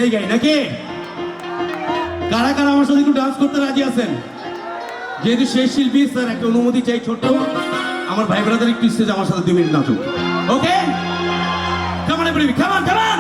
এই গাই নাকি কারা কারা আমার সাথে একটু ডান্স করতে রাজি আছেন? যেহেতু শেষ শিল্পী স্যার একটা অনুমতি চাই ছোট্ট আমার ভাই ব্রাদার একটু স্টেজে আমার সাথে 2 মিনিট নাচুক। Okay come on everybody, come on come on.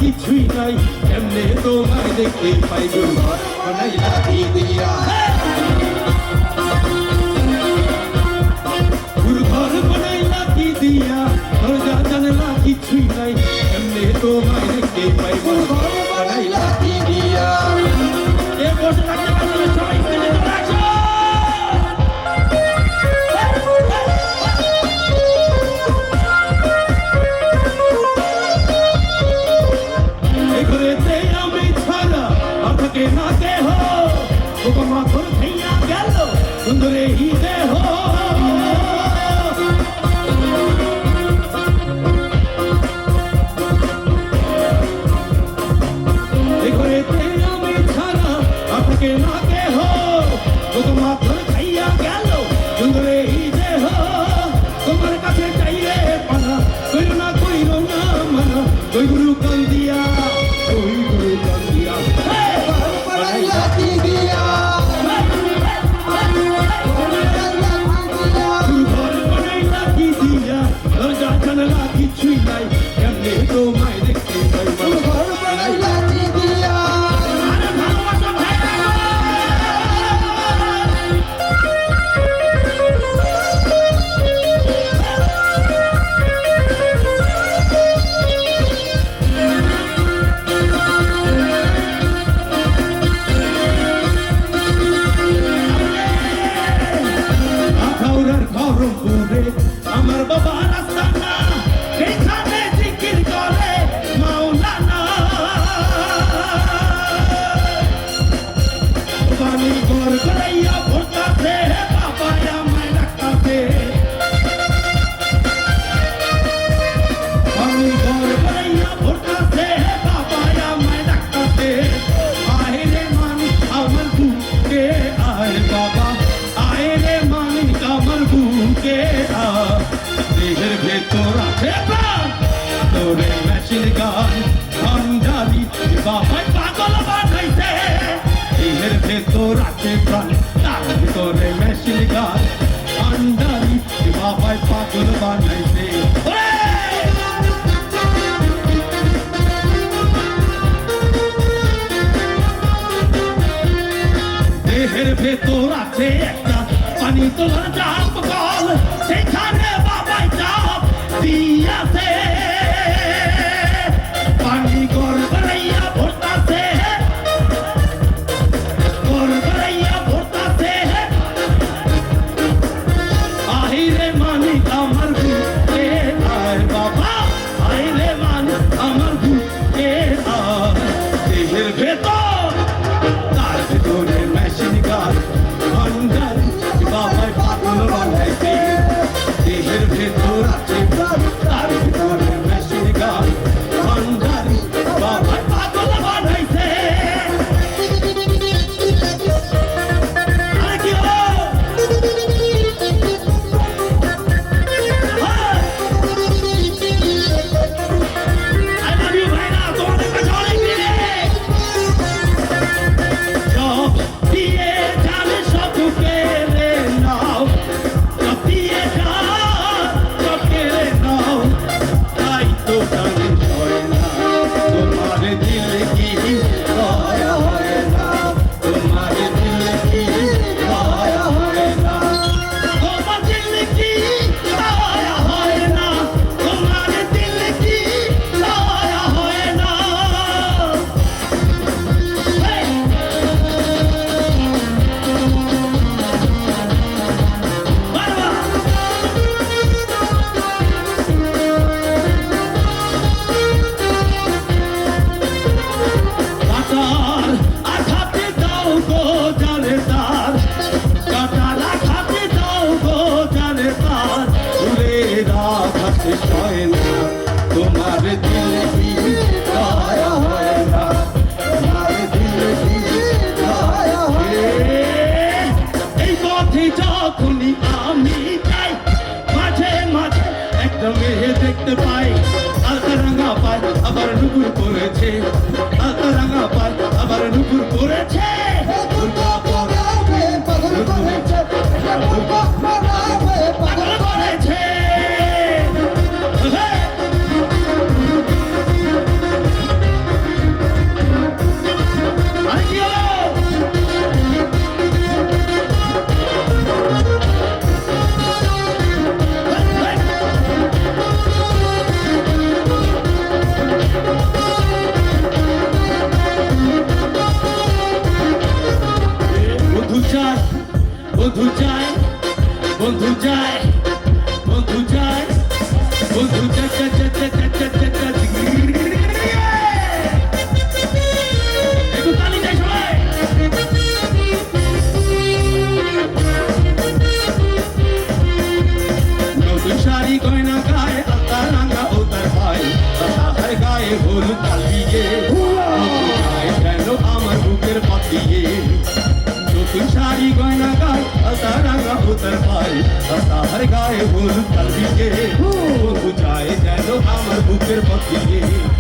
কিছুই নাই এমনি তোমায় দেখতে পাই ঘর বানাইলা কি দিয়া ঘর বানাইলা কি দিয়া দরজা জানলা কিছুই নাই এমনি তোমায় দেখতে পাই ঘর বানাইলা কি দিয়া। এ বসে থাকতে পারলে সবাই মিলে নাচো। সুন্দরে হিদে হো ঘরেতে আমি ছাড়া আপনাকে না কে হো তোমার খাইয়া গেল সুন্দরে হিদে হো তোমার কাছে চাইলে পানা কইর না মানা কই গুরু কান্দিয়া কই গুরু কান্দিয়া কিছুই নাই এমনি তোমায় দেখতে পাই ঘর বানাইলা কি দিয়া। আখাউড়ার খরমপুরে আমার বাবা রাস্তা না এখানে জিকির করে মাওলানা পানি ঘর করাইয়া ভোটাতে বাবা আমায় ডাকাতে পানি ঘর করাইয়া ভোটাতে বাবা আমায় ডাকাতে আয় রে মানিক আমার বুকে আয় বাবা আয় রে মানিক আমার বুকে আয় দেহের ভেতর আছে প্রাণ তোরে মেশিন গান ভান্ডারি বাবাই পাগল বানাইছে দেহের ভেতর আছে প্রাণ তার ভিতরে মেশিন গান ভান্ডারি বাবাই পাগল বানাইছে। দেহের ভেতর আছে একটা পানি তোলার চাপ কল সেখানে বাবাই চাপ দিয়াছে পানি গড় করাইয়া ভরতাছে গড় করাইয়া ভরতাছে আহিরে মানিক আমার বুকে আয় বাবা আহিরে মানিক আমার বুকে আয় দেহের ভেতর তার ভিতরে মেশিন গান ভান্ডার বাবাই পাগল বানাইছে দেহের ভেতর আছে তার ভিতর করেছে বুর্কা পরাবে পাগল করেছে বুর্কা পরাবে পাগল করেছে আরে কি হলো বন্ধু চায় বন্ধু চায় বন্ধু চায় বন্ধু চায় বন্ধু চায় একটু তালি চাই সবাই নতুন শাড়ি গয়না গায়ে আলতা রাঙা ও তার ভাই তাহার গায়ে হলুদ কালিয়ে কেন আমার বুকের পাতিয়ে নতুন শাড়ি গয়না গায়ে আলতা রাঙা ও তার ভাই তাহার গায়ে হলুদ কালিয়ে বন্ধু চায় যেন আমার বুকের পাতিয়ে